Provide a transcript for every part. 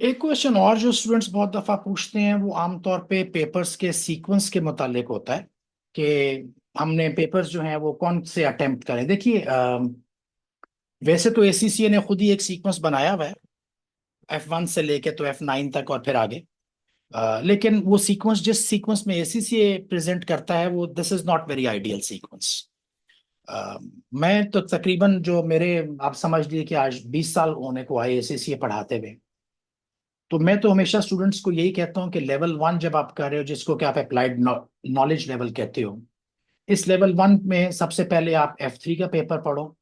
एक क्वेश्चन और जो स्टूडेंट्स बहुत दफा पूछते हैं वो आमतौर पे पेपर्स के सीक्वेंस के मुतालिक होता है कि हमने पेपर्स जो हैं वो कौन से अटेम्प्ट करें। देखिए, वैसे तो एसीसीए ने खुद ही एक सीक्वेंस बनाया हुआ है, F1 से लेके तो F9 तक और फिर आगे। लेकिन वो सीक्वेंस जिस सीक्वेंस में एसीसीए प्रेजेंट करता है वो this is not very ideal sequence. मैं तो तकरीबन जो मेरे, आप समझ लीजिए कि आज 20 साल होने को आए एसीसीए पढ़ाते हुए। तो मैं तो हमेशा स्टूडेंट्स को यही कहता हूँ कि लेवल 1 जब आप कर रहे हो, जिसको कि आप अप्लाइड नॉलेज लेवल कहते हो, इस लेवल 1 में सबसे पहले आप F3 का पेपर पढ़ो,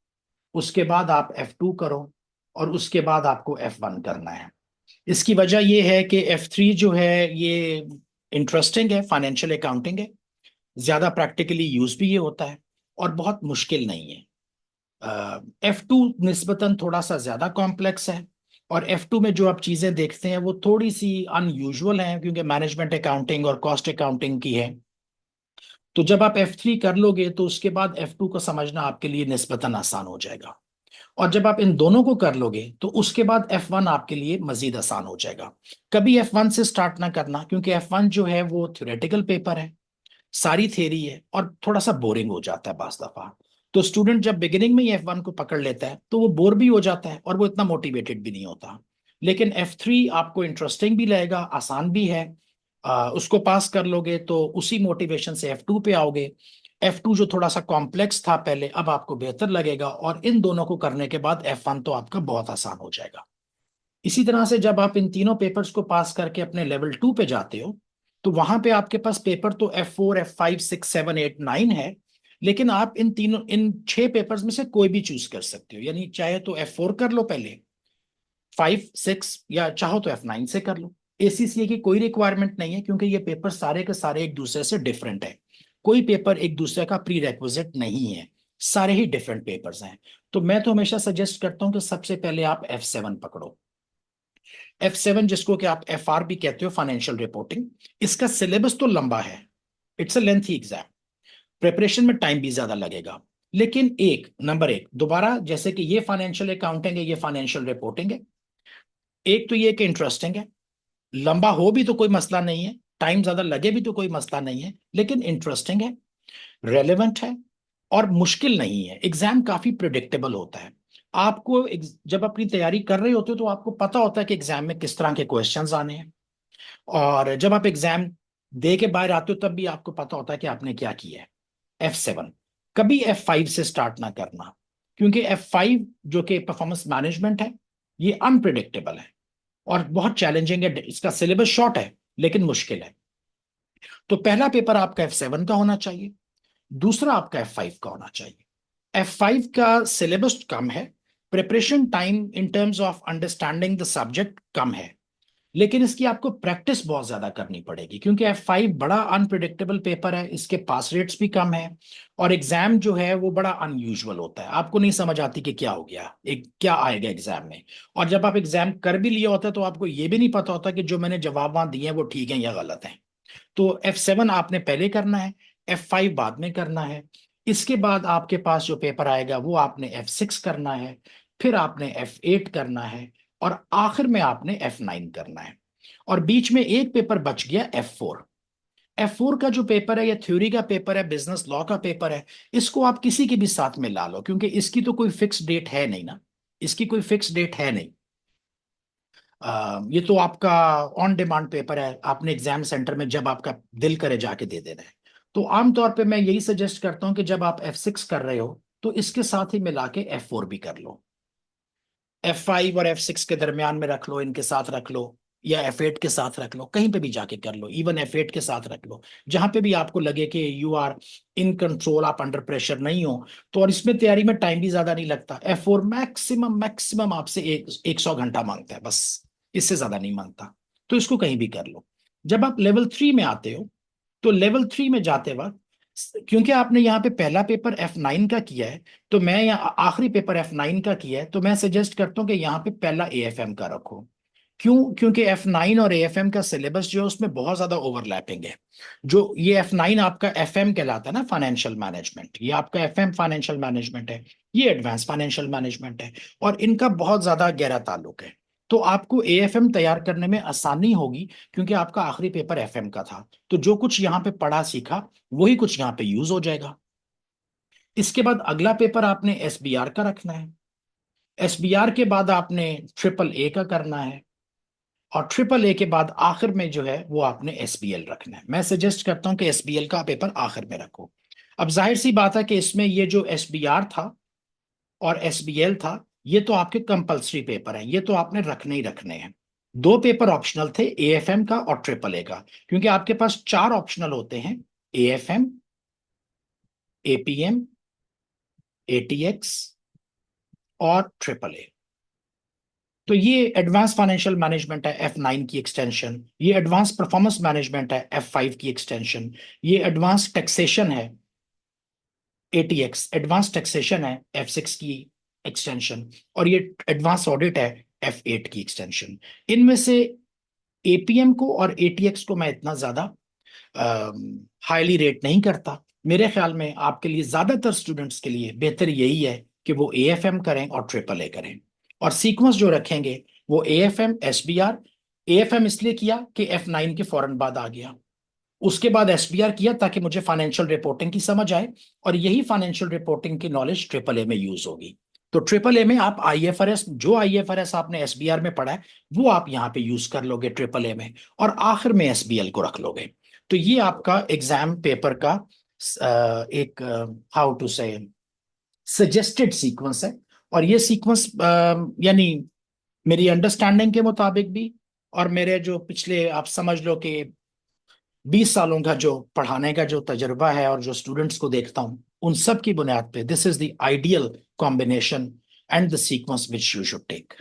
उसके बाद आप F2 करो, और उसके बाद आपको F1 करना है। इसकी वजह यह है कि F3 जो है ये इंटरेस्टिंग है, फाइनेंशियल अकाउंटिंग है, ज्यादा प्रैक्टिकली यूज भी ये होता है, और बहुत मुश्किल नहीं है। F2 निस्बतन थोड़ा सा ज्यादा कॉम्प्लेक्स है, और F2 में जो आप चीजें देखते हैं वो थोड़ी सी अनयूजुअल हैं, क्योंकि मैनेजमेंट अकाउंटिंग और कॉस्ट अकाउंटिंग की है। तो जब आप F3 कर लोगे तो उसके बाद F2 को समझना आपके लिए निस्बतन आसान हो जाएगा। और जब आप इन दोनों को कर लोगे तो उसके बाद F1 आपके लिए मजीद आसान हो जाएगा। कभी F1 से स्टार्ट ना करना, क्योंकि F1 जो है वो थ्योरेटिकल पेपर है, सारी थ्योरी है, और थोड़ा सा बोरिंग हो जाता है बास दफा। तो स्टूडेंट जब बिगिनिंग में ही F1 को पकड़ लेता है तो वो बोर भी हो जाता है और वो इतना मोटिवेटेड भी नहीं होता। लेकिन F3 आपको इंटरेस्टिंग भी लगेगा, आसान भी है। उसको पास कर लोगे तो उसी मोटिवेशन से F2 पे आओगे। F2 जो थोड़ा सा कॉम्प्लेक्स था पहले, अब आपको बेहतर लगेगा, और इन दोनों को करने के बाद F1 तो आपका बहुत आसान हो जाएगा। इसी तरह से जब आप इन तीनों पेपर्स को पास करके अपने लेवल 2 पे जाते हो, तो वहां पे आपके पास पेपर तो F4 F5 6 7 8 9 है। लेकिन आप इन 6 पेपर्स में से कोई भी चूज कर सकते हो, यानी चाहे तो F4 कर लो पहले, 5 6, या चाहो तो F9 से कर लो। एसीसीए की कोई रिक्वायरमेंट नहीं है, क्योंकि ये पेपर सारे के सारे एक दूसरे से डिफरेंट है। कोई पेपर एक दूसरे का प्री रेक्विजिट नहीं है, सारे ही डिफरेंट पेपर्स हैं। तो मैं तो हमेशा सजेस्ट करता हूं कि सबसे पहले आप F7 पकड़ो। F7 जिसको कि आप FR भी कहते हो, फाइनेंशियल रिपोर्टिंग। इसका सिलेबस तो लंबा है, it's a lengthy exam, preparation में टाइम भी ज्यादा लगेगा। लेकिन नंबर एक, दोबारा जैसे कि ये फाइनेंशियल अकाउंटिंग है, ये फाइनेंशियल रिपोर्टिंग है, एक तो ये कि इंटरेस्टिंग है। लंबा हो भी तो कोई मसला नहीं है, टाइम ज्यादा लगे भी तो कोई मसला नहीं है, लेकिन इंटरेस्टिंग है, रेलेवेंट है, और मुश्किल नहीं है। एग्जाम काफी प्रिडिक्टेबल होता है। आपको जब अपनी तैयारी कर रहे होते हो तो आपको पता होता है कि एग्जाम में किस तरह के क्वेश्चंस आने हैं, और जब आप एग्जाम दे के बाहर आते हो तब भी आपको पता होता है कि आपने क्या किया है। F7, कभी F5 से स्टार्ट ना करना, क्योंकि F5 जो कि परफॉर्मेंस मैनेजमेंट है, ये अनप्रिडिक्टेबल है और बहुत चैलेंजिंग है। इसका सिलेबस शॉर्ट है लेकिन मुश्किल है। तो पहला पेपर आपका F7 का होना चाहिए, दूसरा आपका F5 का होना चाहिए। F5 का सिलेबस कम है, preparation time in terms of understanding the subject कम है, लेकिन इसकी आपको प्रैक्टिस बहुत ज्यादा करनी पड़ेगी, क्योंकि F5 बड़ा अनप्रिडिक्टेबल पेपर है, इसके पास रेट्स भी कम है, और एग्जाम जो है वो बड़ा अनयूजुअल होता है। आपको नहीं समझ आती कि क्या हो गया, एक क्या आएगा एग्जाम में। और जब आप एग्जाम कर भी लिया होता है तो आपको ये भी नहीं पता होता कि जो मैंने जवाब वहां दिए हैं वो ठीक है या गलत है। तो F7 आपने पहले करना है, F5 बाद में करना है। इसके बाद आपके पास जो पेपर आएगा वो आपने F6 करना है, फिर आपने F8 करना है, और आखिर में आपने F9 करना है। और बीच में एक पेपर बच गया F4। F4 का जो पेपर है, ये थ्योरी का पेपर है, बिजनेस लॉ का पेपर है। इसको आप किसी के भी साथ में ला लो, क्योंकि इसकी तो कोई फिक्स डेट है नहीं ना, इसकी कोई फिक्स डेट है नहीं। ये तो आपका ऑन डिमांड पेपर है, आपने एग्जाम सेंटर में जब आपका दिल करे जाके दे देना है। तो आमतौर पे मैं यही सजेस्ट करता हूं कि जब आप F6 कर रहे हो तो इसके साथ ही मिला के F4 भी कर लो। F5 और F6 के दरमियान में रख लो, इनके साथ रख लो, या F8 के साथ रख लो, कहीं पे भी जाके कर लो, इवन F8 के साथ रख लो, जहां पे भी आपको लगे कि यू आर इन कंट्रोल, आप अंडर प्रेशर नहीं हो। तो और इसमें तैयारी में टाइम भी ज्यादा नहीं लगता। F4 मैक्सिमम मैक्सिमम आपसे 100 घंटा मांगता है बस, इससे ज्यादा नहीं मांगता। तो इसको कहीं भी कर लो। जब आप लेवल 3 में आते हो, तो लेवल 3 में जाते वक्त, क्योंकि आपने यहाँ पे पहला पेपर F9 का किया है, तो मैं यहाँ आखिरी पेपर F9 का किया है, तो मैं सजेस्ट करता हूँ कि यहाँ पे पहला AFM का रखो। क्यों? क्योंकि F9 और AFM का सिलेबस जो है उसमें बहुत ज्यादा ओवरलैपिंग है। जो ये F9 आपका FM कहलाता है ना, फाइनेंशियल मैनेजमेंट, ये आपका FM फाइनेंशियल मैनेजमेंट है, ये एडवांस फाइनेंशियल मैनेजमेंट है, और इनका बहुत ज्यादा गहरा ताल्लुक है। तो आपको एएफएम तैयार करने में आसानी होगी, क्योंकि आपका आखिरी पेपर एफएम का था। तो जो कुछ यहाँ पे पढ़ा सीखा वही कुछ यहाँ पे यूज हो जाएगा। इसके बाद अगला पेपर आपने एसबीआर का रखना है। एसबीआर के बाद आपने ट्रिपल ए का करना है, और ट्रिपल ए के बाद आखिर में जो है वो आपने एसबीएल रखना है। मैं सजेस्ट करता हूं कि एसबीएल का पेपर आखिर में रखो। अब जाहिर सी बात है कि इसमें ये जो एसबीआर था और एसबीएल था, ये तो आपके कंपल्सरी पेपर हैं, ये तो आपने रखने ही रखने हैं। दो पेपर ऑप्शनल थे, एएफएम का और ट्रिपल ए का, क्योंकि आपके पास चार ऑप्शनल होते हैं: एएफएम, एपीएम, एटीएक्स और ट्रिपल ए। तो ये एडवांस फाइनेंशियल मैनेजमेंट है, F9 की एक्सटेंशन। ये एडवांस परफॉर्मेंस मैनेजमेंट है, F5 की एक्सटेंशन। ये एडवांस टैक्सेशन है, ATX एडवांस टैक्सेशन है, F6 की एक्सटेंशन। और ये एडवांस ऑडिट है, F8 की एक्सटेंशन। इनमें से एपीएम को और एटीएक्स को मैं इतना ज्यादा हाईली रेट नहीं करता। मेरे ख्याल में आपके लिए, ज्यादातर स्टूडेंट्स के लिए बेहतर यही है कि वो एएफएम करें और ट्रिपल ए करें। और सीक्वेंस जो रखेंगे वो एएफएम, एसबीआर। एएफएम इसलिए किया कि F9 के फौरन बाद आ गया, उसके बाद एसबीआर किया ताकि मुझे फाइनेंशियल रिपोर्टिंग की समझ आए, और यही फाइनेंशियल रिपोर्टिंग की नॉलेज ट्रिपल ए में यूज होगी। तो ट्रिपल ए में आप आईएफआरएस, जो आईएफआरएस आपने एसबीआर में पढ़ा है वो आप यहाँ पे यूज कर लोगे ट्रिपल ए में, और आखिर में एसबीएल को रख लोगे। तो ये आपका एग्जाम पेपर का एक, हाउ टू से, सजेस्टेड सीक्वेंस है। और ये सीक्वेंस यानी मेरी अंडरस्टैंडिंग के मुताबिक भी, और मेरे जो पिछले, आप समझ लो कि 20 सालों का जो पढ़ाने का जो तजुर्बा है और जो स्टूडेंट्स को देखता हूं, उन सब की बुनियाद पे this is the ideal combination and the sequence which you should take.